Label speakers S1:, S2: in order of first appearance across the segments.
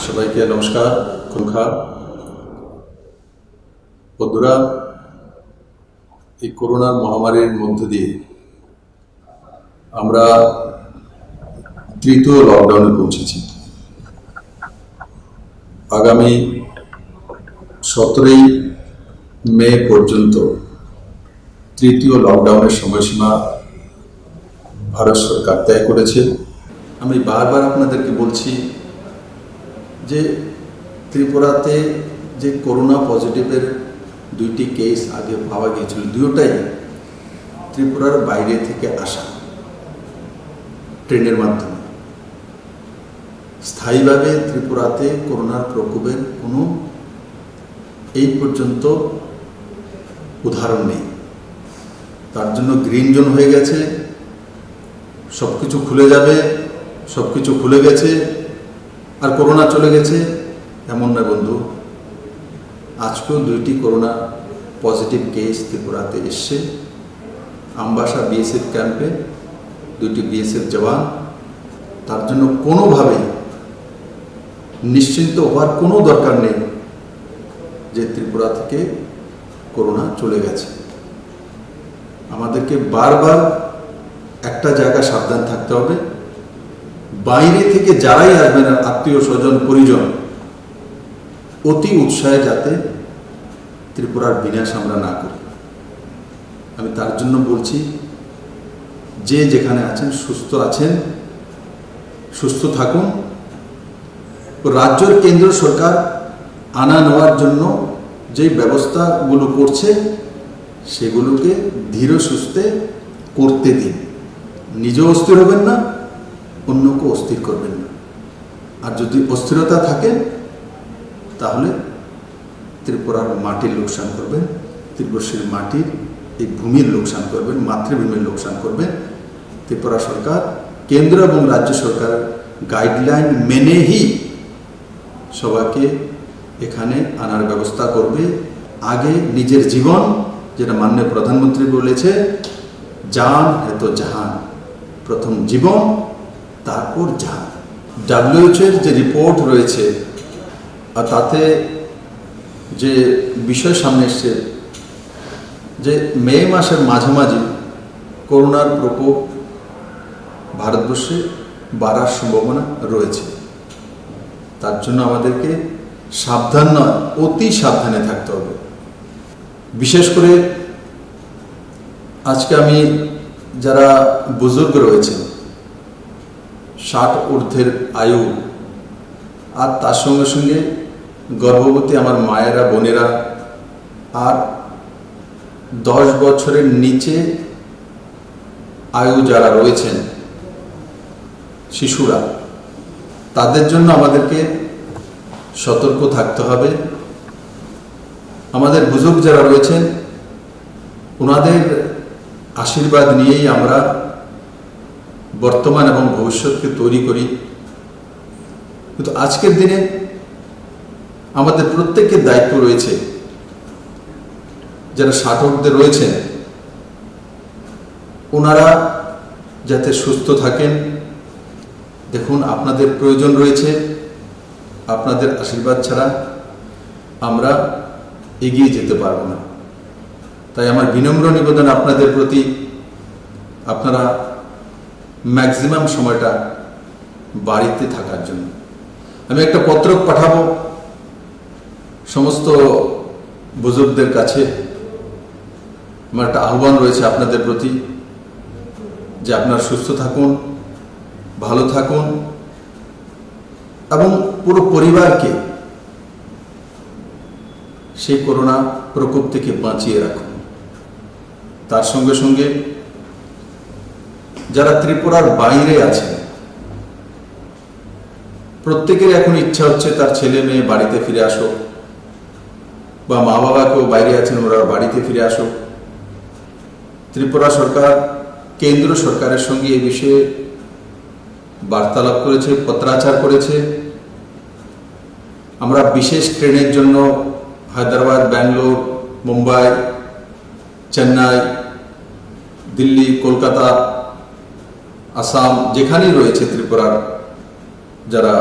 S1: সবাইকে নমস্কার। খুনখা বন্ধুরা, এই করোনার মহামারীর মধ্য দিয়ে আমরা তৃতীয় লকডাউনে পৌঁছেছি। আগামী 17ই মে পর্যন্ত তৃতীয় লকডাউনের সময়সীমা ভারত সরকার তয় করেছে। আমি বারবার আপনাদেরকে বলছি যে ত্রিপুরাতে যে করোনা পজিটিভের 2টি কেস আগে পাওয়া গিয়েছিল, দুটোটাই ত্রিপুরার বাইরে থেকে আসা ট্রেনের মাধ্যমে। স্থায়ীভাবে ত্রিপুরাতে করোনার প্রকোপের কোনো এই পর্যন্ত উদাহরণ নেই। তার জন্য গ্রিন জোন হয়ে গেছে, সব কিছু খুলে যাবে, সব কিছু খুলে গেছে আর করোনা চলে গেছে, এমন নয় বন্ধু। আজকেও 2টি করোনা পজিটিভ কেস ত্রিপুরাতে এসছে। আমবাসা বিএসএফ ক্যাম্পে 2টি বিএসএফ জওয়ান। তার জন্য কোনোভাবেই নিশ্চিন্ত হওয়ার কোনো দরকার নেই যে ত্রিপুরা থেকে করোনা চলে গেছে। আমাদেরকে বারবার একটা জায়গায় সাবধান থাকতে হবে, বাইরে থেকে যারাই আসবেন আত্মীয় স্বজন পরিজন, অতি উৎসাহে যাতে ত্রিপুরার বিনাশ আমরা না করি। আমি তার জন্য বলছি, যে যেখানে আছেন সুস্থ থাকুন। রাজ্যের কেন্দ্র সরকার আনা নেওয়ার জন্য যে ব্যবস্থাগুলো করছে সেগুলোকে ধীর সুস্থে করতে দিন। নিজেও অস্থির হবেন না, অন্যকে অস্থির করবেন না। আর যদি অস্থিরতা থাকে তাহলে ত্রিপুরার মাটির লোকসান করবেন, ত্রিপুরার মাটির এই ভূমির লোকসান করবেন, মাতৃভূমির লোকসান করবেন। ত্রিপুরা সরকার কেন্দ্র এবং রাজ্য সরকারের গাইডলাইন মেনেই সবাইকে এখানে আনার ব্যবস্থা করবে। আগে নিজের জীবন, যেটা মাননীয় প্রধানমন্ত্রী বলেছে, জান হে তো জাহান, প্রথম জীবন তারপর জাহান। WHO এর যে রিপোর্ট রয়েছে আর তাতে যে বিষয় সামনে এসছে যে মে মাসের মাঝামাঝি করোনার প্রকোপ ভারতবর্ষে বাড়ার সম্ভাবনা রয়েছে। তার জন্য আমাদেরকে সাবধান নয়, অতি সাবধানে থাকতে হবে। বিশেষ করে আজকে আমি যারা বুজুর্গ রয়েছেন, 60 ঊর্ধ্বের আয়ু, আর তার সঙ্গে সঙ্গে গর্ভবতী আমার মায়েরা, বোনেরা, আর 10 বছরের নিচে আয়ু যারা রয়েছেন, শিশুরা, তাদের জন্য আমাদেরকে সতর্ক থাকতে হবে। আমাদের বুজুর্গ যারা রয়েছেন ওনাদের আশীর্বাদ নিয়েই আমরা বর্তমান এবং ভবিষ্যৎকে তৈরি করি। কিন্তু আজকের দিনে আমাদের প্রত্যেকের দায়িত্ব রয়েছে, যারা 60 ঊর্ধ্বে রয়েছেন ওনারা যাতে সুস্থ থাকেন। দেখুন, আপনাদের প্রয়োজন রয়েছে, আপনাদের আশীর্বাদ ছাড়া আমরা এগিয়ে যেতে পারব না। তাই আমার বিনম্র নিবেদন আপনাদের প্রতি, আপনারা ম্যাক্সিমাম সময়টা বাড়িতে থাকার জন্য। আমি একটা পত্র পাঠাবো সমস্ত বুজুর্গদের কাছে। আমার একটা আহ্বান রয়েছে আপনাদের প্রতি যে আপনারা সুস্থ থাকুন, ভালো থাকুন এবং পুরো পরিবারকে সেই করোনা প্রকোপ থেকে বাঁচিয়ে রাখুন। তার সঙ্গে সঙ্গে যারা ত্রিপুরার বাইরে আছেন, প্রত্যেকের এখন ইচ্ছা হচ্ছে তার ছেলে মেয়ে বাড়িতে ফিরে আসুক, বা মা বাবাকেও বাইরে আছেন ওরা বাড়িতে ফিরে আসুক। ত্রিপুরা সরকার কেন্দ্র সরকারের সঙ্গে এই বিষয়ে বার্তালাপ করেছে, পত্রাচার করেছে। আমরা বিশেষ ট্রেনের জন্য হায়দ্রাবাদ, ব্যাঙ্গালোর, মুম্বাই, চেন্নাই, দিল্লি, কলকাতা, আসাম, যেখানেই রয়েছে ত্রিপুরার যারা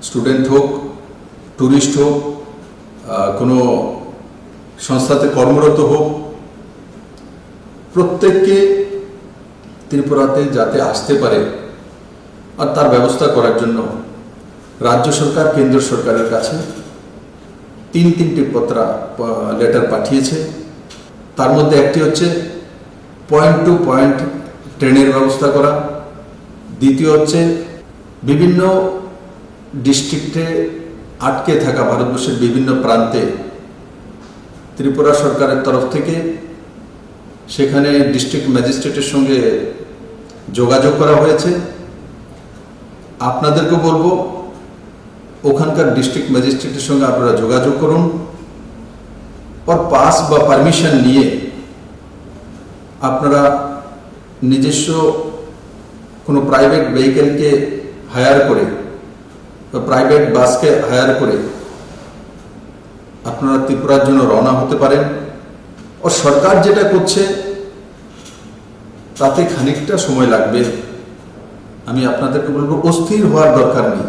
S1: স্টুডেন্ট হোক, ট্যুরিস্ট হোক, কোনো সংস্থাতে কর্মরত হোক, প্রত্যেককে ত্রিপুরাতে যাতে আসতে পারে আর তার ব্যবস্থা করার জন্য রাজ্য সরকার কেন্দ্র সরকারের কাছে তিনটি লেটার পাঠিয়েছে। তার মধ্যে একটি হচ্ছে পয়েন্ট টু পয়েন্ট ট্রেনের ব্যবস্থা করা, দ্বিতীয় হচ্ছে বিভিন্ন ডিস্ট্রিক্টে আটকে থাকা ভারতবর্ষের বিভিন্ন প্রান্তে ত্রিপুরা সরকারের তরফ থেকে সেখানে ডিস্ট্রিক্ট ম্যাজিস্ট্রেটের সঙ্গে যোগাযোগ করা হয়েছে। আপনাদেরকে বলবো ওখানকার ডিস্ট্রিক্ট ম্যাজিস্ট্রেটের সঙ্গে আপনারা যোগাযোগ করুন, और পাস বা পারমিশন নিয়ে আপনারা নিজস্ব কোনো প্রাইভেট ভেহিকেলকে হায়ার করে বা প্রাইভেট বাসকে হায়ার করে আপনারা ত্রিপুরার জন্য রওনা হতে পারেন। ও সরকার যেটা করছে তাতে খানিকটা সময় লাগবে। আমি আপনাদেরকে বলবো অস্থির হওয়ার দরকার নেই,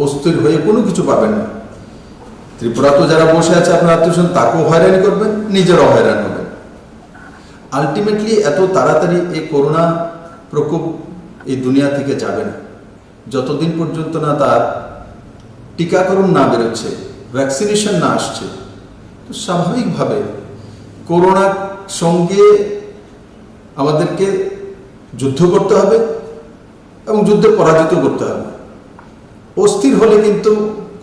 S1: অস্থির হয়ে কোনো কিছু পাবেন না। ত্রিপুরা তো যারা বসে আছে আপনার আত্মীয় তাকেও হয়রানি করবেন, নিজেরাও হয়রান হবেন। আলটিমেটলি এত তাড়াতাড়ি এই করোনা প্রকোপ এই দুনিয়া থেকে যাবে না যতদিন পর্যন্ত না তার টিকাকরণ না বেরোচ্ছে, ভ্যাকসিনেশন না আসছে। তো স্বাভাবিকভাবে করোনার সঙ্গে আমাদেরকে যুদ্ধ করতে হবে এবং যুদ্ধে পরাজিত করতে হবে। অস্থির হলে কিন্তু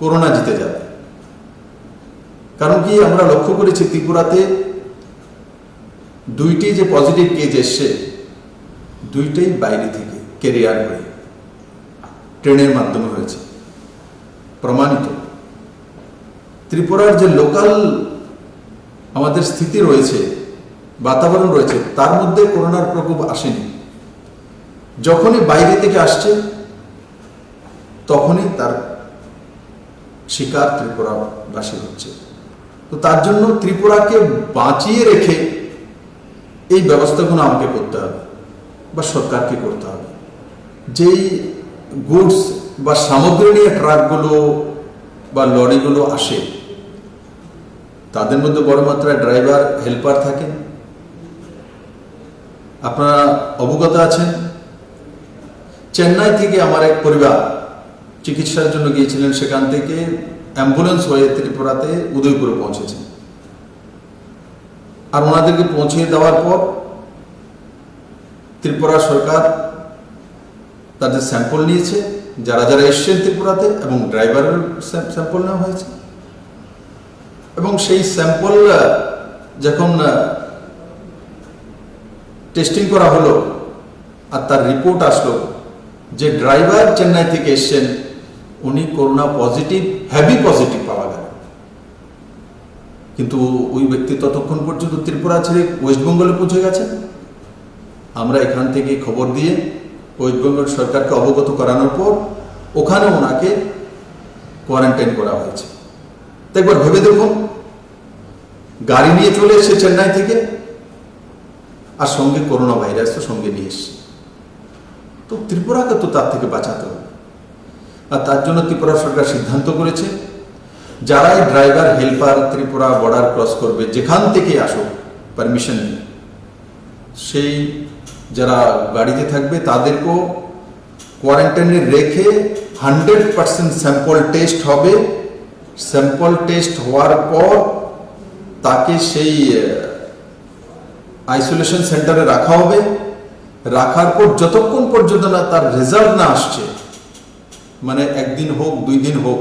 S1: করোনা জিতে যাবে। কারণ কি আমরা লক্ষ্য করেছি ত্রিপুরাতে দুইটি যে পজিটিভ কেস এসছে দুইটাই বাইরে থেকে ক্যারিয়ার হয়ে ট্রেনের মাধ্যমে হয়েছে, প্রমাণিত। ত্রিপুরার যে লোকাল আমাদের স্থিতি রয়েছে, বাতাবরণ রয়েছে, তার মধ্যে করোনার প্রকোপ আসেনি। যখনই বাইরে থেকে আসছে তখনই তার শিকার ত্রিপুরাবাসী হচ্ছে। তো তার জন্য ত্রিপুরাকে বাঁচিয়ে রেখে এই ব্যবস্থাগুলো আমাকে করতে হবে বা সরকারকে করতে হবে। যেই গুডস বা সামগ্রী নিয়ে ট্রাকগুলো বা লরিগুলো আসে তাদের মধ্যে বড় মাত্রায় ড্রাইভার, হেল্পার থাকেন। আপনারা অবগত আছেন, চেন্নাই থেকে আমার এক পরিবার চিকিৎসার জন্য গিয়েছিলেন, সেখান থেকে অ্যাম্বুলেন্স হয়ে ত্রিপুরাতে উদয়পুরে পৌঁছেছেন। আর ওনাদেরকে পৌঁছে দেওয়ার পর ত্রিপুরা সরকার তাদের স্যাম্পল নিয়েছে, যারা যারা এসছেন ত্রিপুরাতে, এবং ড্রাইভারের স্যাম্পল নেওয়া হয়েছে। এবং সেই স্যাম্পল যখন টেস্টিং করা হলো আর তার রিপোর্ট আসলো যে ড্রাইভার চেন্নাই থেকে এসছেন, উনি করোনা পজিটিভ, হেভি পজিটিভ পাওয়া গেল। কিন্তু ওই ব্যক্তি ততক্ষণ পর্যন্ত ত্রিপুরা ছেড়ে ওয়েস্টবেঙ্গলে পৌঁছে গেছেন। আমরা এখান থেকে খবর দিয়ে ওয়েস্টবেঙ্গল সরকারকে অবগত করানোর পর ওখানে ওনাকে কোয়ারেন্টাইন করা হয়েছে। তো একবার ভেবে দেখুন, গাড়ি নিয়ে চলে এসছে চেন্নাই থেকে, আর সঙ্গে করোনা ভাইরাস তো সঙ্গে নিয়ে এসছে। তো ত্রিপুরাকে তো তার থেকে বাঁচাতে হবে। আর তার জন্য ত্রিপুরা সরকার সিদ্ধান্ত করেছে যারাই driver, helper Tripura border cross করবে, যেখান থেকে আসুক পারমিশন নিয়ে, সেই যারা গাড়িতে থাকবে তাদেরকেও কোয়ারেন্টাইনে রেখে 100% স্যাম্পল টেস্ট হবে। স্যাম্পল টেস্ট হওয়ার পর তাকে সেই আইসোলেশন সেন্টারে রাখা হবে। রাখার পর যতক্ষণ পর্যন্ত না তার রেজাল্ট না আসছে, মানে একদিন হোক, 2 দিন হোক,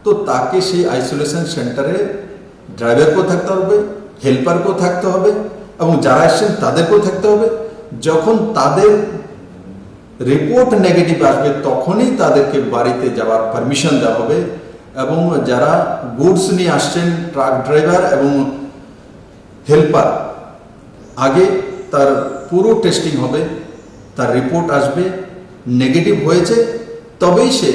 S1: তো তাকে সেই আইসোলেশন সেন্টারে ড্রাইভারকেও থাকতে হবে, হেল্পারকেও থাকতে হবে, এবং যারা আসছেন তাদেরকেও থাকতে হবে। যখন তাদের রিপোর্ট নেগেটিভ আসবে তখনই তাদেরকে বাড়িতে যাওয়ার পারমিশন দেওয়া হবে। এবং যারা গুডস নিয়ে আসছেন, ট্রাক ড্রাইভার এবং হেল্পার, আগে তার পুরো টেস্টিং হবে, তার রিপোর্ট আসবে, নেগেটিভ হয়েছে তবেই সে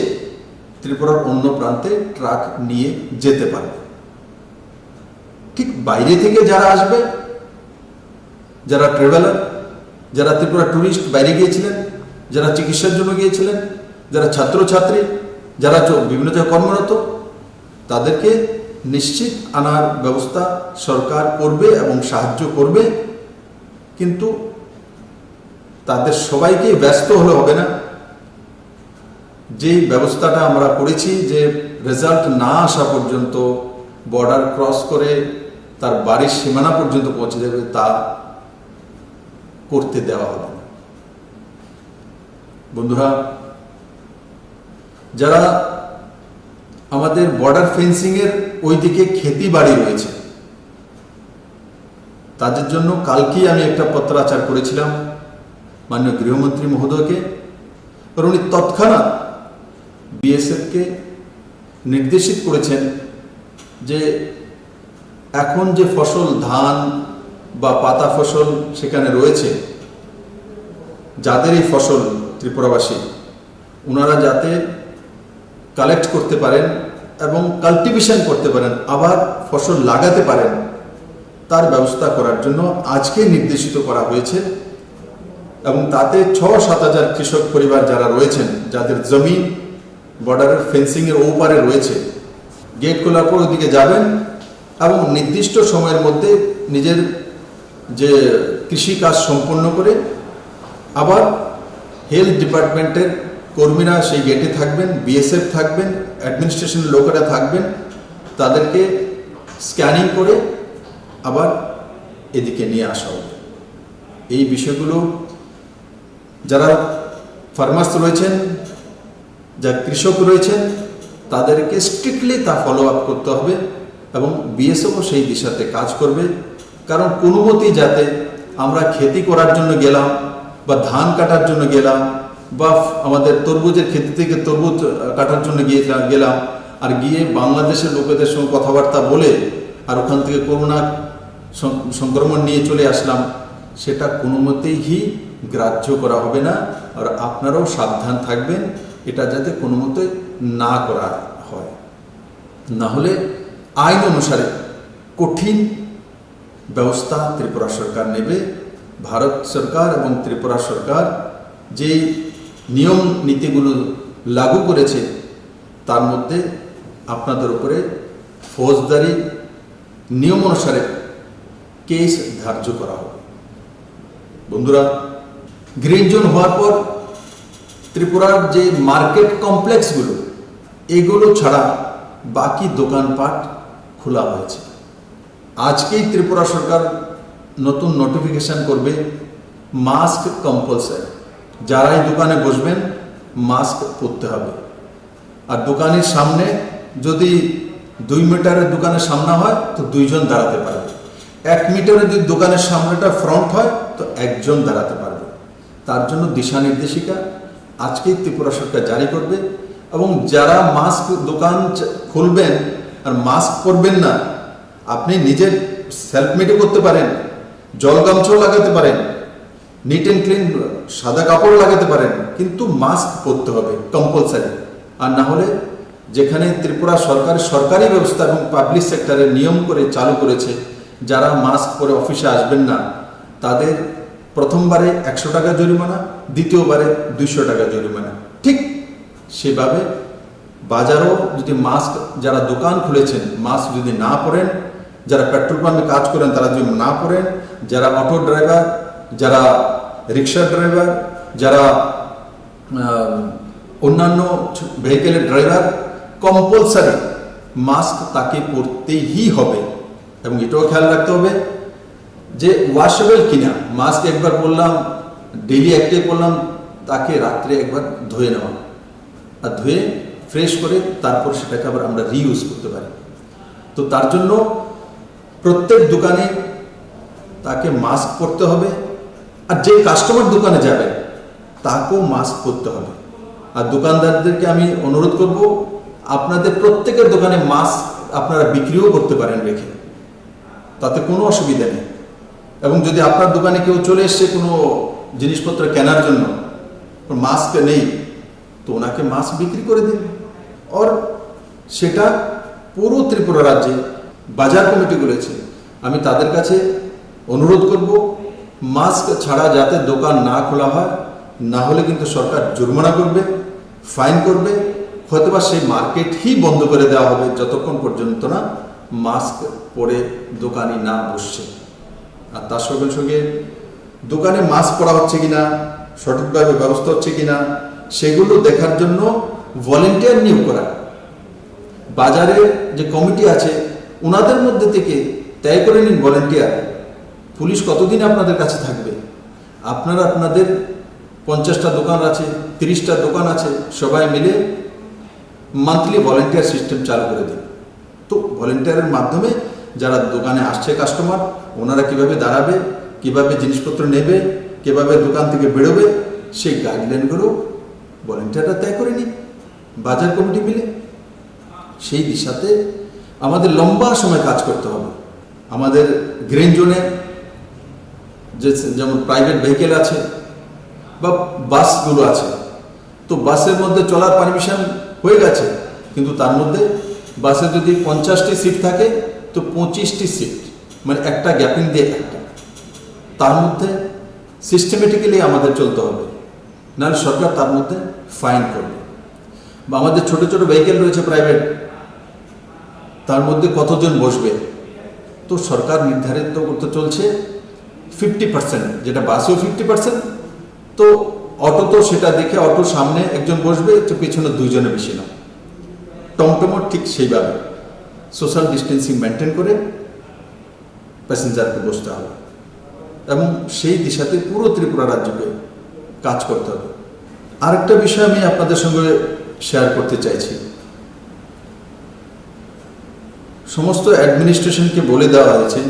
S1: ত্রিপুরার অন্য প্রান্তে ট্রাক নিয়ে যেতে পারবে। ঠিক বাইরে থেকে যারা আসবে, যারা ট্রাভেলার, যারা ত্রিপুরা ট্যুরিস্ট বাইরে গিয়েছিলেন, যারা চিকিৎসার জন্য গিয়েছিলেন, যারা ছাত্রছাত্রী, যারা বিভিন্ন জায়গায় কর্মরত, তাদেরকে নিশ্চিত আনার ব্যবস্থা সরকার করবে এবং সাহায্য করবে। কিন্তু তাদের সবাইকে ব্যস্ত হলে হবে না। যেই ব্যবস্থাটা আমরা করেছি যে রেজাল্ট না আসা পর্যন্ত বর্ডার ক্রস করে তার বাড়ির সীমানা পর্যন্ত পৌঁছে যাবে, তা করতে দেওয়া হবে না। বন্ধুরা, যারা আমাদের বর্ডার ফেন্সিং এর ওইদিকে খেতি বাড়ি রয়েছে, তাদের জন্য কালকেই আমি একটা পত্রাচার করেছিলাম মাননীয় গৃহমন্ত্রী মহোদয়কে। উনি তৎক্ষণাৎ বিএসএফকে নির্দেশিত করেছেন যে এখন যে ফসল, ধান বা পাতা ফসল সেখানে রয়েছে, যাদের এই ফসল ত্রিপুরাবাসী, ওনারা যাতে কালেক্ট করতে পারেন এবং কাল্টিভেশন করতে পারেন, আবার ফসল লাগাতে পারেন, তার ব্যবস্থা করার জন্য আজকে নির্দেশিত করা হয়েছে। এবং তাতে ৬-৭ হাজার কৃষক পরিবার যারা রয়েছেন, যাদের জমি বর্ডারের ফেন্সিংয়ের ওপারে রয়েছে, গেট খোলার পর ওইদিকে যাবেন এবং নির্দিষ্ট সময়ের মধ্যে নিজের যে কৃষি কাজ সম্পন্ন করে আবার হেলথ ডিপার্টমেন্টের কর্মীরা সেই গেটে থাকবেন, বিএসএফ থাকবেন, অ্যাডমিনিস্ট্রেশনের লোকেরা থাকবেন, তাদেরকে স্ক্যানিং করে আবার এদিকে নিয়ে আসা হবে। এই বিষয়গুলো যারা ফার্মার্স রয়েছেন, যারা কৃষক রয়েছেন, তাদেরকে স্ট্রিক্টলি তা ফলো আপ করতে হবে এবং বিএসএফও সেই দিশাতে কাজ করবে। কারণ কোনো মতেই যাতে আমরা খেতি করার জন্য গেলাম বা ধান কাটার জন্য গেলাম বা আমাদের তরমুজের ক্ষেত্র থেকে তরমুজ কাটার জন্য গেলাম আর গিয়ে বাংলাদেশের লোকেদের সঙ্গে কথাবার্তা বলে আর ওখান থেকে করোনা সংক্রমণ নিয়ে চলে আসলাম, সেটা কোনো মতেই গ্রাহ্য করা হবে না। আর আপনারাও সাবধান থাকবেন, এটা যাতে কোনো মতে না করা হয়, না হলে আইন অনুসারে কঠিন ব্যবস্থা ত্রিপুরা সরকার নেবে। ভারত সরকার এবং ত্রিপুরা সরকার যে নিয়ম নীতিগুলো লাগু করেছে, তার মধ্যে আপনাদের উপরে ফৌজদারি নিয়ম অনুসারে কেস ধার্য করা হবে। বন্ধুরা, গ্রিন জোন হওয়ার পর ত্রিপুরার যে মার্কেট কমপ্লেক্সগুলো, এগুলো ছাড়া বাকি দোকানপাট খোলা হয়েছে। আজকেই ত্রিপুরা সরকার নতুন নোটিফিকেশন করবে মাস্ক কম্পালসারি। যারাই দোকানে বসবেন মাস্ক পরতে হবে। আর দোকানের সামনে যদি 2 মিটারের দোকানের সামনে হয় তো 2 জন দাঁড়াতে পারবে। 1 মিটারের যদি দোকানের সামনেটা ফ্রন্ট হয় তো 1 জন দাঁড়াতে পারবে। তার জন্য দিশা নির্দেশিকা আজকেই ত্রিপুরা সরকার জারি করবে। এবং যারা মাস্ক দোকান খুলবেন আর মাস্ক পরবেন না, আপনি নিজের সেলফ মেডও করতে পারেন, জল গামছাও লাগাতে পারেন, নিট অ্যান্ড ক্লিন সাদা কাপড় লাগাতে পারেন, কিন্তু মাস্ক পরতে হবে কম্পালসারি। আর না হলে যেখানে ত্রিপুরা সরকারি ব্যবস্থা এবং পাবলিক সেক্টরের নিয়ম করে চালু করেছে, যারা মাস্ক পরে অফিসে আসবেন না তাদের প্রথমবারে 100 টাকা জরিমানা, দ্বিতীয়বারে 200 টাকা জরিমানা। ঠিক সেভাবে বাজারও যদি মাস্ক, যারা দোকান খুলেছেন মাস্ক যদি না পরেন, যারা পেট্রোল পাম্পে কাজ করেন তারা যদি না পরেন, যারা অটো ড্রাইভার, যারা রিক্সা ড্রাইভার, যারা অন্যান্য ভেহিকেলের ড্রাইভার, কম্পালসারি মাস্ক তাকে পরতেই হবে। এবং এটাও খেয়াল রাখতে হবে যে ওয়াশেবল কিনা। মাস্ক একবার পরলাম, ডেইলি একটাই পরলাম, তাকে রাত্রে একবার ধুয়ে নেওয়া, আর ধুয়ে ফ্রেশ করে তারপর সেটাকে আবার আমরা রিইউজ করতে পারি। তো তার জন্য প্রত্যেক দোকানে তাকে মাস্ক পরতে হবে। আর যে কাস্টমার দোকানে যাবে তাকেও মাস্ক পরতে হবে। আর দোকানদারদেরকে আমি অনুরোধ করব, আপনাদের প্রত্যেকের দোকানে মাস্ক আপনারা বিক্রিও করতে পারেন রেখে, তাতে কোনো অসুবিধা নেই। এবং যদি আপনার দোকানে কেউ চলে এসছে কোনো জিনিসপত্র কেনার জন্য, মাস্ক নেই, তো ওনাকে মাস্ক বিক্রি করে দিন। আর সেটা পুরো ত্রিপুরা রাজ্যে বাজার কমিটিগুলো আছে, আমি তাদের কাছে অনুরোধ করব মাস্ক ছাড়া যাতে দোকান না খোলা হয়, না হলে কিন্তু সরকার জরিমানা করবে, ফাইন করবে, হয়তোবা সেই মার্কেটই বন্ধ করে দেওয়া হবে যতক্ষণ পর্যন্ত না মাস্ক পরে দোকানি না বসছে। আর তার সঙ্গে সঙ্গে দোকানে মাস্ক পরা হচ্ছে কিনা, সঠিকভাবে ব্যবস্থা হচ্ছে কিনা, সেগুলো দেখার জন্য ভলেন্টিয়ার নিয়োগ করা। বাজারে যে কমিটি আছে ওনাদের মধ্যে থেকে তয় করে নিন ভলেন্টিয়ার। পুলিশ কতদিন আপনাদের কাছে থাকবে? আপনারা আপনাদের 50টা দোকান আছে, 30টা দোকান আছে, সবাই মিলে মান্থলি ভলেন্টিয়ার সিস্টেম চালু করে দিন। তো ভলেন্টিয়ারের মাধ্যমে যারা দোকানে আসছে কাস্টমার, ওনারা কিভাবে দাঁড়াবে, কিভাবে জিনিসপত্র নেবে, কিভাবে দোকান থেকে বেরোবে, সেই গাইডলাইনগুলো ভলেন্টিয়াররা তয় করে নিন বাজার কমিটি মিলে। সেই দিশাতে আমাদের লম্বা সময় কাজ করতে হবে। আমাদের গ্রিন জোনে যেমন প্রাইভেট ভেহিকেল আছে বা বাসগুলো আছে, তো বাসের মধ্যে চলার পারমিশন হয়ে গেছে, কিন্তু তার মধ্যে বাসে যদি 50টি সিট থাকে তো 25টি সিট, মানে একটা গ্যাপিং দিয়ে একটা, তার মধ্যে সিস্টেমেটিক্যালি আমাদের চলতে হবে, নাহলে সরকার তার মধ্যে ফাইন করবে। বা আমাদের ছোট ছোট ভেহিকেল রয়েছে প্রাইভেট, তার মধ্যে কতজন বসবে, তো সরকার নির্ধারিত করতে চলছে 50%, যেটা বাসেও 50%, তো অটো তো সেটা দেখে অটোর সামনে একজন বসবে, তো পেছনে 2 জনের বেশি না। টমটমও ঠিক সেইভাবে সোশ্যাল ডিস্টেন্সিং মেনটেন করে প্যাসেঞ্জারকে বসতে হবে, এবং সেই দিশাতে পুরো ত্রিপুরা রাজ্যকে কাজ করতে হবে। আরেকটা বিষয় আমি আপনাদের সঙ্গে শেয়ার করতে চাইছি। সমস্ত অ্যাডমিনিস্ট্রেশনকে বলে দেওয়া হয়েছে,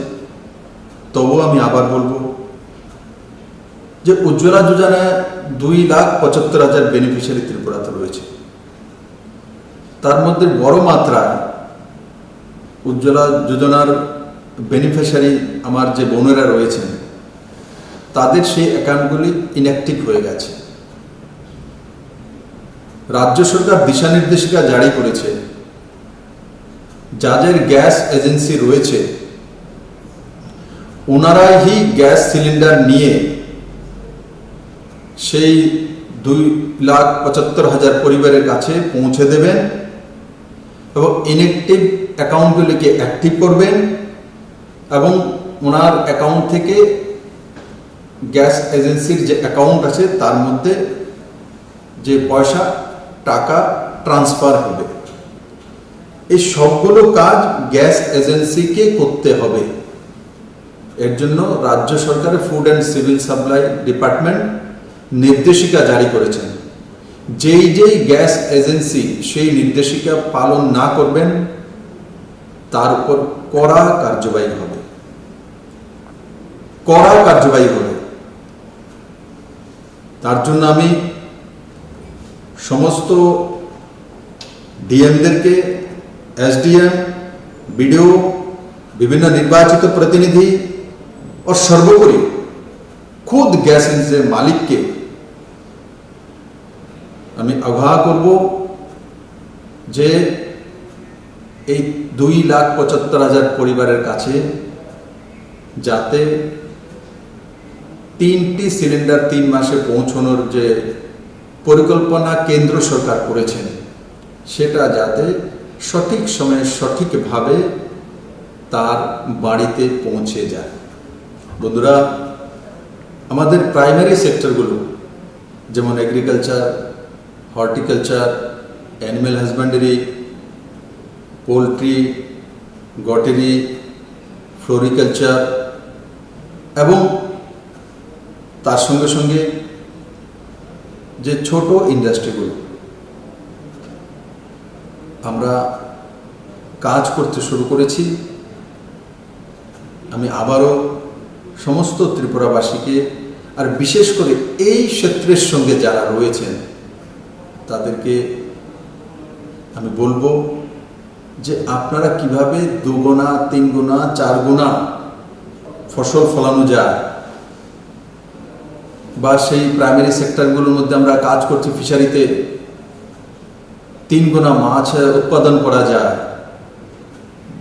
S1: তবুও আমি আবার বলবো যে উজ্জ্বলা যোজনায় 2,75,000 বেনিফিশিয়ারি ত্রিপুরাতে রয়েছে। তার মধ্যে বড় মাত্রায় উজ্জ্বলা যোজনার বেনিফিশিয়ারি আমার যে বোনেরা রয়েছেন, তাদের সেই অ্যাকাউন্টগুলি ইনঅ্যাক্টিভ হয়ে গেছে। রাজ্য সরকার দিশা নির্দেশিকা জারি করেছে, যাদের গ্যাস এজেন্সি রয়েছে ওনারাই গ্যাস সিলিন্ডার নিয়ে সেই 2,75,000 পরিবারের কাছে পৌঁছে দেবেন এবং ইনঅ্যাক্টিভ অ্যাকাউন্টগুলিকে অ্যাক্টিভ করবেন, এবং ওনার অ্যাকাউন্ট থেকে গ্যাস এজেন্সির যে অ্যাকাউন্ট আছে তার মধ্যে যে পয়সা টাকা ট্রান্সফার হবে। এই সবগুলো কাজ গ্যাস এজেন্সিকে করতে হবে। এর জন্য রাজ্য সরকারের food and civil supply department নির্দেশিকা জারি করেছেন। যেই গ্যাস এজেন্সি সেই নির্দেশিকা পালন না করবেন তার উপর কড়া কার্যবাহী হবে, কড়া কার্যবাহী হবে। তার জন্য আমি সমস্ত ডিএমদেরকে, এসডিএম, বিডিও, বিভিন্ন নির্বাচিত প্রতিনিধি ও সর্বোপরি খুদ গ্যাস এজেন্সির মালিককে আমি আহ্বান করব যে এই 2,75,000 পরিবারের কাছে যাতে 3টি সিলিন্ডার 3 মাসে পৌঁছানোর যে পরিকল্পনা কেন্দ্র সরকার করেছেন, সেটা যাতে সঠিক সময়ে সঠিকভাবে তার বাড়িতে পৌঁছে যায়। বন্ধুরা, আমাদের প্রাইমারি সেক্টরগুলো যেমন agriculture, horticulture, animal husbandry, poultry, গটেরি, ফ্লোরিকালচার এবং তার সঙ্গে সঙ্গে যে ছোট ইন্ডাস্ট্রিগুলো আমরা কাজ করতে শুরু করেছি। আমি আবারও সমস্ত ত্রিপুরাবাসীকে, আর বিশেষ করে এই ক্ষেত্রের সঙ্গে যারা রয়েছেন তাদেরকে আমি বলবো যে আপনারা কিভাবে 2 গুণা, 3 গুণা, 4 গুণা ফসল ফলানো যায়, বা সেই প্রাইমারি সেক্টরগুলোর মধ্যে আমরা কাজ করছি ফিশারিতে 3 গুণা মাছ উৎপাদন করা যায়,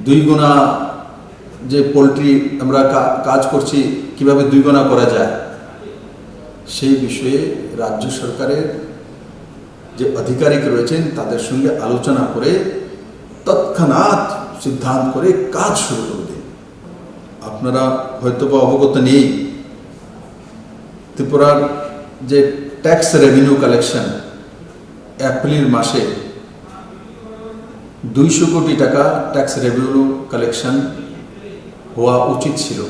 S1: 2 গুণা যে পোলট্রি আমরা কাজ করছি কিভাবে 2 গুণা করা যায়, সেই বিষয়ে রাজ্য সরকারের যে আধিকারিক রয়েছেন তাদের সঙ্গে আলোচনা করে তৎক্ষণাৎ সিদ্ধান্ত করে কাজ শুরু করে দিন। আপনারা হয়তো বা অবগত নেই, ত্রিপুরার যে ট্যাক্স রেভিনিউ কালেকশন এপ্রিল মাসে 200 কোটি টাকা ট্যাক্স রেভিনিউ কালেকশন হওয়া উচিত ছিল,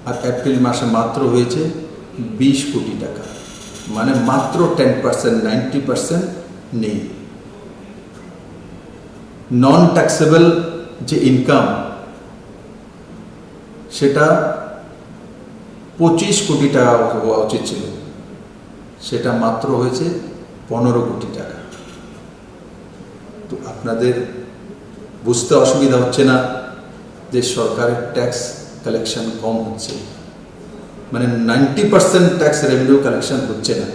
S1: আর এপ্রিল মাসে মাত্র হয়েছে 20 কোটি টাকা, মানে মাত্র 10%, 90% নেই। নন ট্যাক্সেবল যে ইনকাম সেটা 25 কোটি টাকা হওয়া উচিত ছিল, সেটা মাত্র হয়েছে 15 কোটি টাকা। তো আপনাদের বুঝতে অসুবিধা হচ্ছে না যে সরকারের ট্যাক্স কালেকশন কম হচ্ছে, মানে 90% ট্যাক্স রেভিনিউ কালেকশন হচ্ছে না।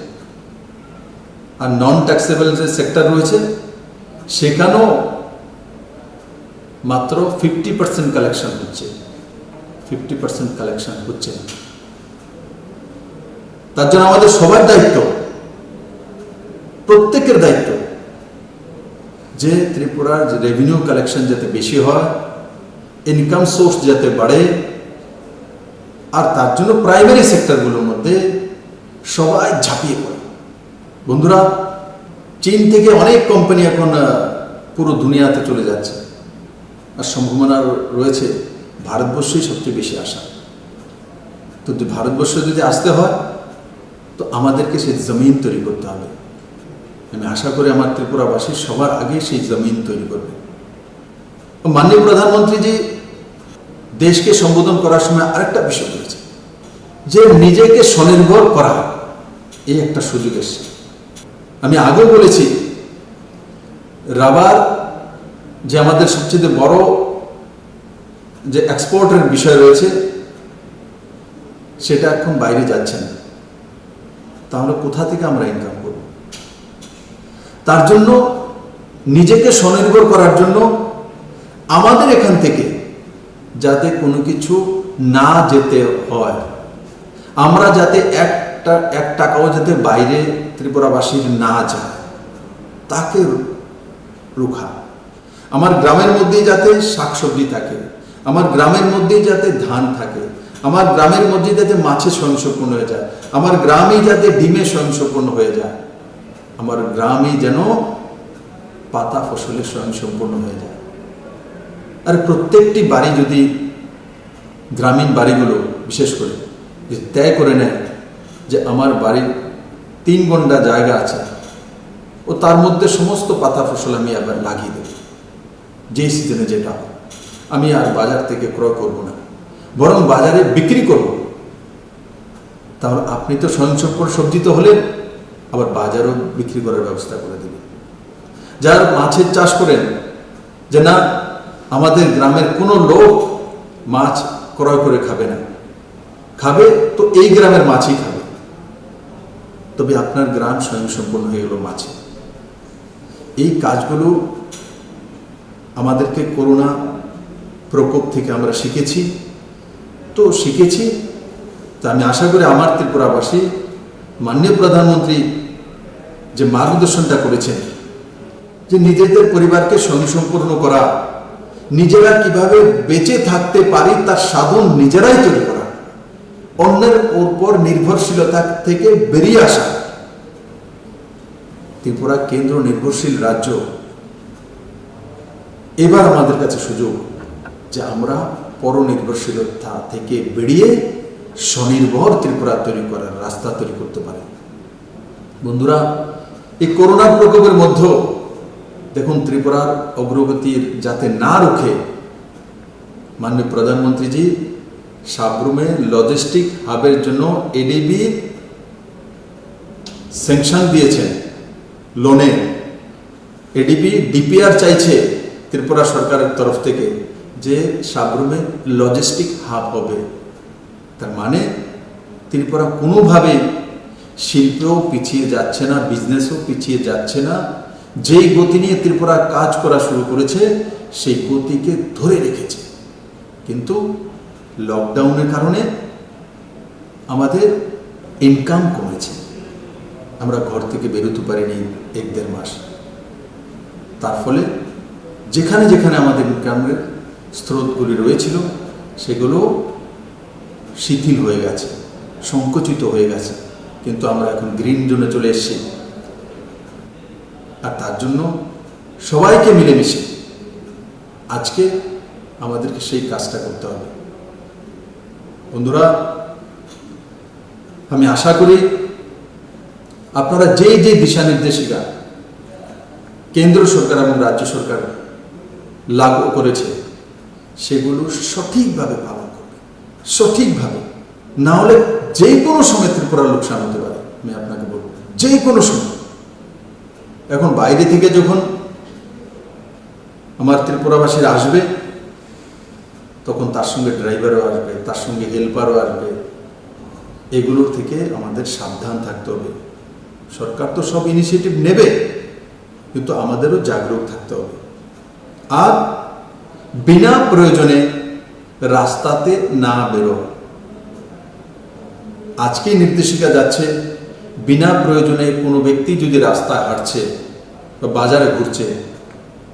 S1: আর নন ট্যাক্সেবল যে সেক্টর রয়েছে সেখানেও মাত্র 50% কালেকশন হচ্ছে, 50% কালেকশন হচ্ছে না। তার জন্য আমাদের সবার দায়িত্ব, প্রত্যেকের দায়িত্ব যে ত্রিপুরার যে রেভিনিউ কালেকশন যাতে বেশি হয়, ইনকাম সোর্স যাতে বাড়ে, আর তার জন্য প্রাইমারি সেক্টরগুলোর মধ্যে সবাই ঝাঁপিয়ে পড়ে। বন্ধুরা, চীন থেকে অনেক কোম্পানি এখন পুরো দুনিয়াতে চলে যাচ্ছে, আর সম্ভাবনা রয়েছে ভারতবর্ষই সবচেয়ে বেশি আসা। তো ভারতবর্ষ যদি আসতে হয় তো আমাদেরকে সেই জমিন তৈরি করতে হবে। আমি আশা করি আমার ত্রিপুরাবাসী সবার আগে সেই জমিন তৈরি করবে। মাননীয় প্রধানমন্ত্রীজি দেশকে সম্বোধন করার সময় আরেকটা বিষয় বলেছে যে নিজেকে স্বনির্ভর করা, এই একটা সুযোগ এসছে। আমি আগেও বলেছি, রাবার যে আমাদের সবচেয়ে বড় যে এক্সপোর্টের বিষয় রয়েছে সেটা এখন বাইরে যাচ্ছে না। তাহলে কোথা থেকে আমরা ইনকাম করব? তার জন্য নিজেকে স্বনির্ভর করার জন্য আমাদের এখান থেকে যাতে কোনো কিছু না যেতে হয়, আমরা যাতে এক টাকাও যাতে বাইরে ত্রিপুরাবাসীর না যায়, তাকে রুখা। আমার গ্রামের মধ্যেই যাতে শাকসবজি থাকে, আমার গ্রামের মধ্যেই যাতে ধান থাকে, আমার গ্রামের মধ্যে যাতে মাছে স্বয়ংসম্পূর্ণ হয়ে যায়, আমার গ্রামে যাতে ডিমে স্বয়ংসম্পূর্ণ হয়ে যায়, আমার গ্রামে যেন পাতা ফসলে স্বয়ংসম্পূর্ণ হয়ে যায়। আর প্রত্যেকটি বাড়ি যদি, গ্রামীণ বাড়িগুলো বিশেষ করে যে ত্যাগ করে নেয় যে আমার বাড়ির 3 গন্ডা জায়গা আছে ও তার মধ্যে সমস্ত পাতা ফসল আমি আবার লাগিয়ে দেব, যেই সিজনে যেটা হয়, আমি আর বাজার থেকে ক্রয় করব না, বরং বাজারে বিক্রি করব। তাহলে আপনি তো স্বয়ংসম্পূর্ণ সবজি তো হলেন, আবার বাজারও বিক্রি করার ব্যবস্থা করে দেবেন। যারা মাছের চাষ করেন যে না আমাদের গ্রামের কোনো লোক মাছ ক্রয় করে খাবে না, খাবে তো এই গ্রামের মাছই খাবে, তবে আপনার গ্রাম স্বয়ংসম্পূর্ণ হয়ে গেল মাছে। এই কাজগুলো আমাদেরকে করোনা প্রকোপ থেকে আমরা শিখেছি। তো আমি আশা করি আমার ত্রিপুরাবাসী মাননীয় প্রধানমন্ত্রী যে মার্গদর্শনটা করেছেন যে নিজেদের পরিবারকে স্বয়ংসম্পূর্ণ করা, নিজেরা কিভাবে বেঁচে থাকতে পারি তার সাধন নিজেরাই তৈরি করা, অন্যের উপর নির্ভরশীলতা থেকে বেরিয়ে আসা। ত্রিপুরা কেন্দ্র নির্ভরশীল রাজ্য, এবার আমাদের কাছে সুযোগ যে আমরা পরনির্ভরশীলতা থেকে বেরিয়ে স্বনির্ভর ত্রিপুরা তৈরি করার রাস্তা তৈরি করতে পারি। বন্ধুরা, এই করোনার প্রকোপের মধ্যেও দেখুন ত্রিপুরার অগ্রগতির যাতে না রুখে মাননীয় প্রধানমন্ত্রীজি সাবরুমে লজিস্টিক হাবের জন্য এডিবি স্যাংশন দিয়েছেন লোনে। এডিবি ডিপিআর চাইছে ত্রিপুরা সরকারের তরফ থেকে যে সাবরুমে লজিস্টিক হাব হবে। তার মানে ত্রিপুরা কোনোভাবেই শিল্পেও পিছিয়ে যাচ্ছে না, বিজনেসও পিছিয়ে যাচ্ছে না। যেই গতি নিয়ে ত্রিপুরা কাজ করা শুরু করেছে সেই গতিকে ধরে রেখেছে। কিন্তু লকডাউনের কারণে আমাদের ইনকাম কমেছে, আমরা ঘর থেকে বেরোতে পারিনি 1-1.5 মাস। তার ফলে যেখানে যেখানে আমাদের ইনকামের স্রোতগুলি রয়েছিল সেগুলো শিথিল হয়ে গেছে, সংকুচিত হয়ে গেছে, কিন্তু আমরা এখন গ্রিন জোনে চলে এসেছি। আর তার জন্য সবাইকে মিলেমিশে আজকে আমাদেরকে সেই কাজটা করতে হবে। বন্ধুরা, আমি আশা করি আপনারা যে যে দিশা নির্দেশিকা কেন্দ্র সরকার এবং রাজ্য সরকার লাগু করেছে সেগুলো সঠিকভাবে পালন করবে, সঠিকভাবে। না হলে যে কোনো সময় ত্রিপুরার লোকসান হতে পারে। আমি আপনাকে বলবো, যে কোনো সময়। এখন বাইরে থেকে যখন আমার ত্রিপুরাবাসীরা আসবে তখন তার সঙ্গে ড্রাইভারও আসবে, তার সঙ্গে হেল্পারও আসবে। এগুলোর থেকে আমাদের সাবধান থাকতে হবে। সরকার তো সব ইনিশিয়েটিভ নেবে, কিন্তু আমাদেরও জাগরুক থাকতে হবে। আর বিনা প্রয়োজনে রাস্তাতে না বেরো। আজকে নির্দেশিকা যাচ্ছে, বিনা প্রয়োজনে কোনো ব্যক্তি যদি রাস্তায় হাঁটছে বা বাজারে ঘুরছে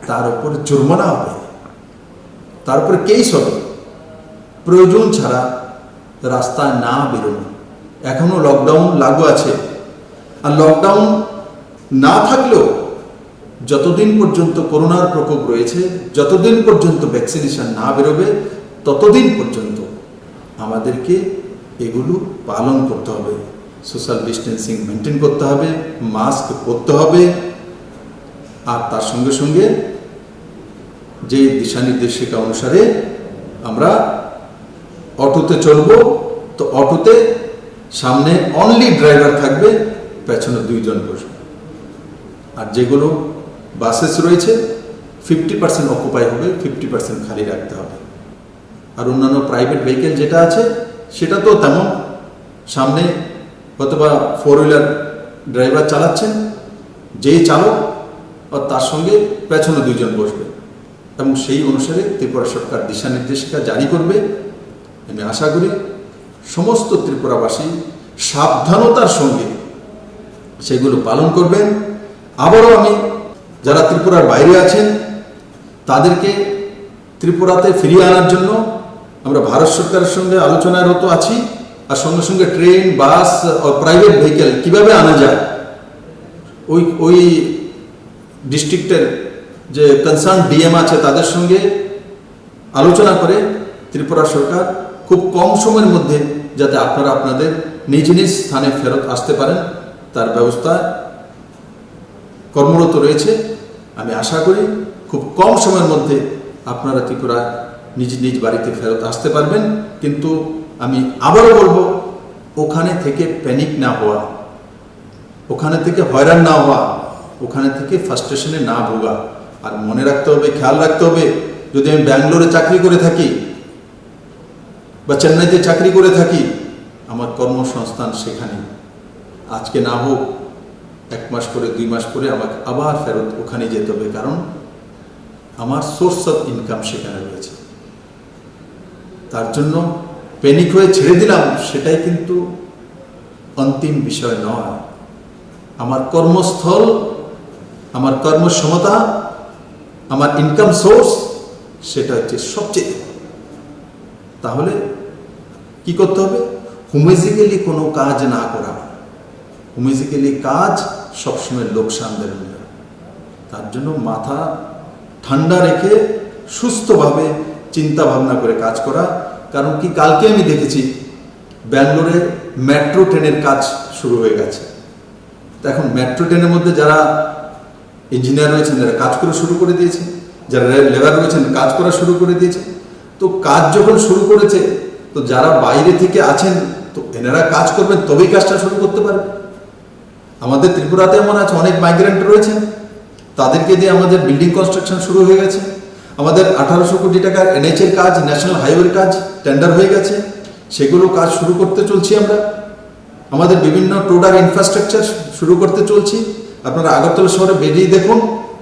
S1: তার উপর জরিমানা হবে, তার উপরে কেস হবে। প্রয়োজন ছাড়া রাস্তায় না বেরোনো। এখনো লকডাউন লাগু আছে, আর লকডাউন না থাকলেও যতদিন পর্যন্ত করোনার প্রকোপ রয়েছে, যতদিন পর্যন্ত ভ্যাকসিনেশন না বেরোবে, ততদিন পর্যন্ত আমাদেরকে এগুলো পালন করতে হবে। সোশ্যাল ডিস্টেন্সিং মেনটেন করতে হবে, মাস্ক পরতে হবে। আর তার সঙ্গে সঙ্গে যে দিশা নির্দেশিকা অনুসারে আমরা অটোতে চলবো, তো অটোতে সামনে অনলি ড্রাইভার থাকবে, পেছনে 2 জন বসবে। আর যেগুলো বাসেস রয়েছে 50% অকুপাই হবে, 50% খালি রাখতে হবে। আর অন্যান্য প্রাইভেট ভেহিকেল যেটা আছে সেটা তো তেমন, সামনে অথবা 4 হুইলার ড্রাইভার চালাচ্ছেন, যেই চালক আর তার সঙ্গে পেছনে 2 জন বসবে, এবং সেই অনুসারে ত্রিপুরা সরকার দিশা নির্দেশিকা জারি করবে। আমি আশা করি সমস্ত ত্রিপুরাবাসী সাবধানতার সঙ্গে সেগুলো পালন করবেন। আবারও আমি যারা ত্রিপুরার বাইরে আছেন তাদেরকে ত্রিপুরাতে ফিরিয়ে আনার জন্য আমরা ভারত সরকারের সঙ্গে আলোচনারত আছি। আর সঙ্গে সঙ্গে ট্রেন, বাস ও প্রাইভেট ভেহিকেল কিভাবে আনা যায়, ওই ডিস্ট্রিক্টের যে কনসার্ন ডিএম আছে তাদের সঙ্গে আলোচনা করে ত্রিপুরা সরকার খুব কম সময়ের মধ্যে যাতে আপনারা আপনাদের নিজ নিজ স্থানে ফেরত আসতে পারেন তার ব্যবস্থা কর্মরত রয়েছে। আমি আশা করি খুব কম সময়ের মধ্যে আপনারা ত্রিপুরা নিজ নিজ বাড়িতে ফেরত আসতে পারবেন। কিন্তু আমি আবারও বলবো, ওখানে থেকে প্যানিক না হওয়া, ওখানে থেকে হয়রান না হওয়া, ওখানে থেকে ফ্রাস্ট্রেশনে না ভোগা। আর মনে রাখতে হবে, খেয়াল রাখতে হবে, যদি আমি ব্যাঙ্গালোরে চাকরি করে থাকি বা চেন্নাইতে চাকরি করে থাকি, আমার কর্মসংস্থান সেখানে। আজকে না হোক 1 মাস পরে, 2 মাস পরে আমাকে আবার ফেরত ওখানে যেতে হবে, কারণ আমার সোর্স অফ ইনকাম সেখানে রয়েছে। তার জন্য প্যানিক হয়ে ছেড়ে দিলাম, সেটাই কিন্তু অন্তিম বিষয় নয়। আমার কর্মস্থল, আমার কর্মক্ষমতা, আমার ইনকাম সোর্স, সেটা হচ্ছে সবচেয়ে। তাহলে কি করতে হবে? হুমেজিক্যালি কোনো কাজ না করা। হুমেজিক্যালি কাজ সবসময় লোকসান দেবে। তার জন্য মাথা ঠান্ডা রেখে সুস্থভাবে চিন্তা ভাবনা করে কাজ করা। কারণ কি, কালকে আমি দেখেছি ব্যাঙ্গালোরে মেট্রো ট্রেনের কাজ শুরু হয়ে গেছে। তো এখন মেট্রো ট্রেনের মধ্যে যারা ইঞ্জিনিয়ার রয়েছেন যারা কাজ করা শুরু করে দিয়েছে, যারা লেবার রয়েছেন কাজ করা শুরু করে দিয়েছে। তো কাজ যখন শুরু করেছে, তো যারা বাইরে থেকে আছেন, তো এনারা কাজ করবেন, তবেই কাজটা শুরু করতে পারবে। আমাদের ত্রিপুরাতে এমন আছে, অনেক মাইগ্রেন্ট রয়েছেন, তাদেরকে দিয়ে আমাদের বিল্ডিং কনস্ট্রাকশন শুরু হয়ে গেছে। আমাদের 1800 কোটি টাকার NH এর কাজ, ন্যাশনাল হাইওয়ের কাজ টেন্ডার হয়ে গেছে, সেগুলো কাজ শুরু করতে চলছি আমরা। আমাদের বিভিন্ন টোটাল ইনফ্রাস্ট্রাকচার শুরু করতে চলছি। আপনারা আগরতলা শহরে বেরিয়ে দেখুন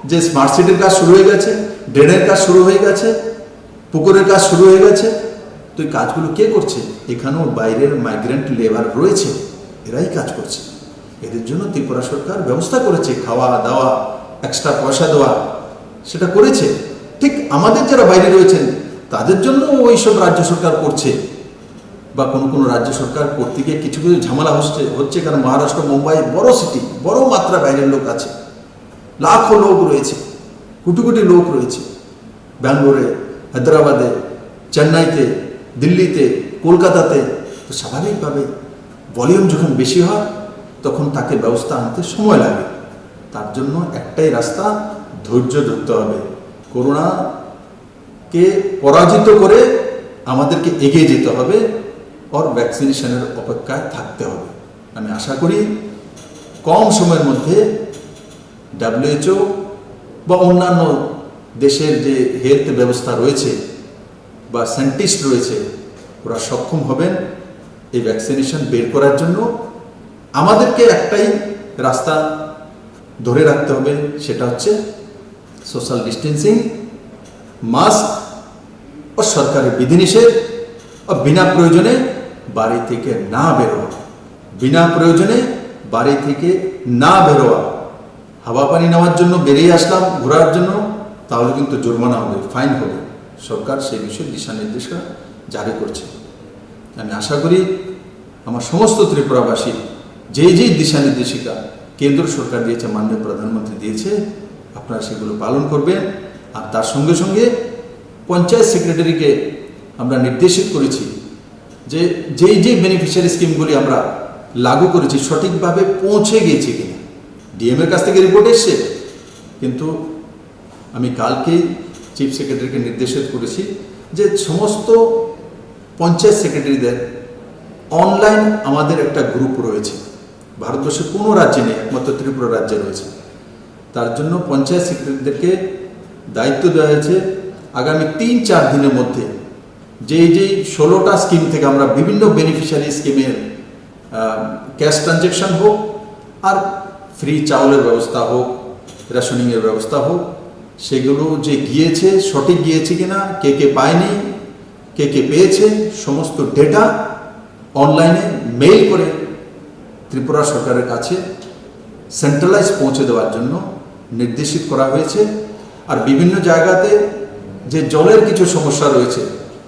S1: যে স্মার্ট সিটির কাজ শুরু হয়ে গেছে, ড্রেনের কাজ শুরু হয়ে গেছে, পুকুরের কাজ শুরু হয়ে গেছে। তো এই কাজগুলো কে করছে? এখানেও বাইরের মাইগ্রেন্ট লেবার রয়েছে, এরাই কাজ করছে। এদের জন্য ত্রিপুরা সরকার ব্যবস্থা করেছে, খাওয়া দাওয়া, এক্সট্রা পয়সা দেওয়া, সেটা করেছে। ঠিক আমাদের যারা বাইরে রয়েছেন তাদের জন্য ওইসব রাজ্য সরকার করছে, বা কোনো রাজ্য সরকার করতে গিয়ে কিছু কিছু ঝামেলা হচ্ছে কারণ মহারাষ্ট্র, মুম্বাই বড় সিটি, বড় মাত্রা বাইরের লোক আছে, লাখো লোক রয়েছে, কোটি কোটি লোক রয়েছে ব্যাঙ্গালোরে, হায়দ্রাবাদে, চেন্নাইতে, দিল্লিতে, কলকাতাতে। তো স্বাভাবিকভাবে ভলিউম যখন বেশি হয় তখন তাকে ব্যবস্থা আনতে সময় লাগে। তার জন্য একটাই রাস্তা, ধৈর্য ধরতে হবে। করোনাকে পরাজিত করে আমাদেরকে এগিয়ে যেতে হবে, আর ভ্যাকসিনেশনের অপেক্ষায় থাকতে হবে। আমি আশা করি কম সময়ের মধ্যে WHO বা অন্যান্য দেশের যে হেলথ ব্যবস্থা রয়েছে বা সায়েন্টিস্ট রয়েছে, ওরা সক্ষম হবেন এই ভ্যাকসিনেশন বের করার জন্য। আমাদেরকে একটাই রাস্তা ধরে রাখতে হবে, সেটা হচ্ছে সোশ্যাল ডিস্টেন্সিং, মাস্ক ও সরকারি বিধিনিষেধ, ও বিনা প্রয়োজনে বাড়ি থেকে না বেরোয়া, বিনা প্রয়োজনে বাড়ি থেকে না বেরোয়া। হাওয়া পানি নেওয়ার জন্য বেরিয়ে আসলাম ঘোরার জন্য, তাহলে কিন্তু জরিমানা হবে, ফাইন হবে। সরকার সেই বিষয়ে দিশা নির্দেশনা জারি করছে। আমি আশা করি আমার সমস্ত ত্রিপুরাবাসী যেই দিশা নির্দেশিকা কেন্দ্র সরকার দিয়েছে, মাননীয় প্রধানমন্ত্রী দিয়েছে, আপনারা সেগুলো পালন করবেন। আর তার সঙ্গে সঙ্গে পঞ্চায়েত সেক্রেটারিকে আমরা নির্দেশিত করেছি যে যেই বেনিফিশিয়ারি স্কিমগুলি আমরা লাগু করেছি সঠিকভাবে পৌঁছে গিয়েছে কিনা। ডিএম এর কাছ থেকে রিপোর্ট এসছে, কিন্তু আমি কালকেই চিফ সেক্রেটারিকে নির্দেশিত করেছি যে সমস্ত পঞ্চায়েত সেক্রেটারিদের অনলাইন আমাদের একটা গ্রুপ রয়েছে, ভারতবর্ষের কোনো রাজ্যে নেই, একমাত্র ত্রিপুরা রাজ্যে রয়েছে। তার জন্য পঞ্চায়েত সেক্রেটারিদেরকে দায়িত্ব দেওয়া হয়েছে আগামী 3-4 দিনের মধ্যে যেই 16টা স্কিম থেকে আমরা বিভিন্ন বেনিফিশিয়ারি স্কিমের ক্যাশ ট্রানজ্যাকশন হোক, আর ফ্রি চাউলের ব্যবস্থা হোক, রেশনিংয়ের ব্যবস্থা হোক, সেগুলো যে গিয়েছে সঠিক গিয়েছে কিনা, কে পায়নি, কে পেয়েছে, সমস্ত ডেটা অনলাইনে মেইল করে ত্রিপুরা সরকারের কাছে সেন্ট্রালাইজ পৌঁছে দেওয়ার জন্য নির্দেশিত করা হয়েছে। আর বিভিন্ন জায়গাতে যে জলের কিছু সমস্যা রয়েছে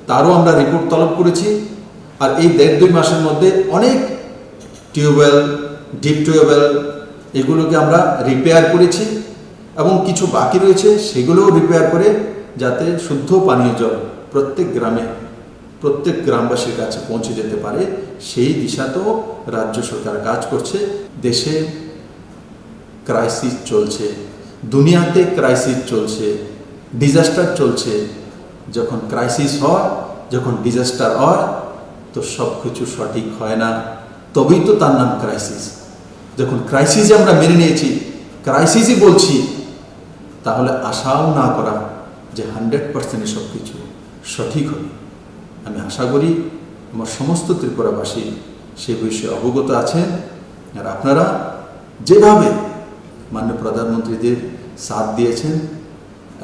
S1: তারও আমরা রিপোর্ট তলব করেছি। আর এই 1.5-2 মাসের মধ্যে অনেক টিউবওয়েল, ডিপ টিউবওয়েল এগুলোকে আমরা রিপেয়ার করেছি, এবং কিছু বাকি রয়েছে সেগুলোও রিপেয়ার করে যাতে শুদ্ধ পানীয় জল প্রত্যেক গ্রামবাসীর কাছে পৌঁছে যেতে পারে, সেই দিশাতেও রাজ্য সরকার কাজ করছে। দেশে ক্রাইসিস চলছে, দুনিয়াতে ক্রাইসিস চলছে, ডিজাস্টার চলছে। যখন ক্রাইসিস হয়, যখন ডিজাস্টার হয়, তো সব কিছু সঠিক হয় না, তবেই তো তার নাম ক্রাইসিস। যখন ক্রাইসিসে আমরা মেনে নিয়েছি, ক্রাইসিসই বলছি, তাহলে আশাও না করা যে 100% সব কিছু সঠিক হবে। আমি আশা করি আমার সমস্ত ত্রিপুরাবাসী সে বিষয়ে অবগত আছেন। আর আপনারা যেভাবে মাননীয় প্রধানমন্ত্রীদের সাথ দিয়েছেন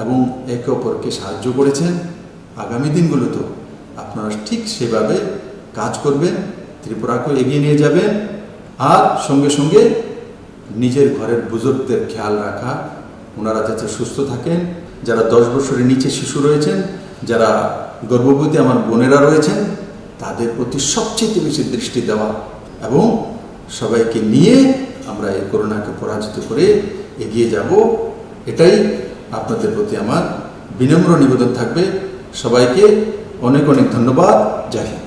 S1: এবং একে অপরকে সাহায্য করেছেন, আগামী দিনগুলোতেও আপনারা ঠিক সেভাবে কাজ করবেন, ত্রিপুরাকে এগিয়ে নিয়ে যাবেন। আর সঙ্গে সঙ্গে নিজের ঘরের বুজুর্গদের খেয়াল রাখা, ওনারা যাতে সুস্থ থাকেন, যারা 10 বছরের নিচে শিশু রয়েছেন, যারা গর্ভবতী আমার বোনেরা রয়েছেন, তাদের প্রতি সবচেয়ে বেশি দৃষ্টি দেওয়া, এবং সবাইকে নিয়ে আমরা এই করোনাকে পরাজিত করে এগিয়ে যাব, এটাই আপনাদের প্রতি আমার বিনম্র নিবেদন থাকবে। সবাইকে অনেক অনেক ধন্যবাদ। জয় হিন্দ।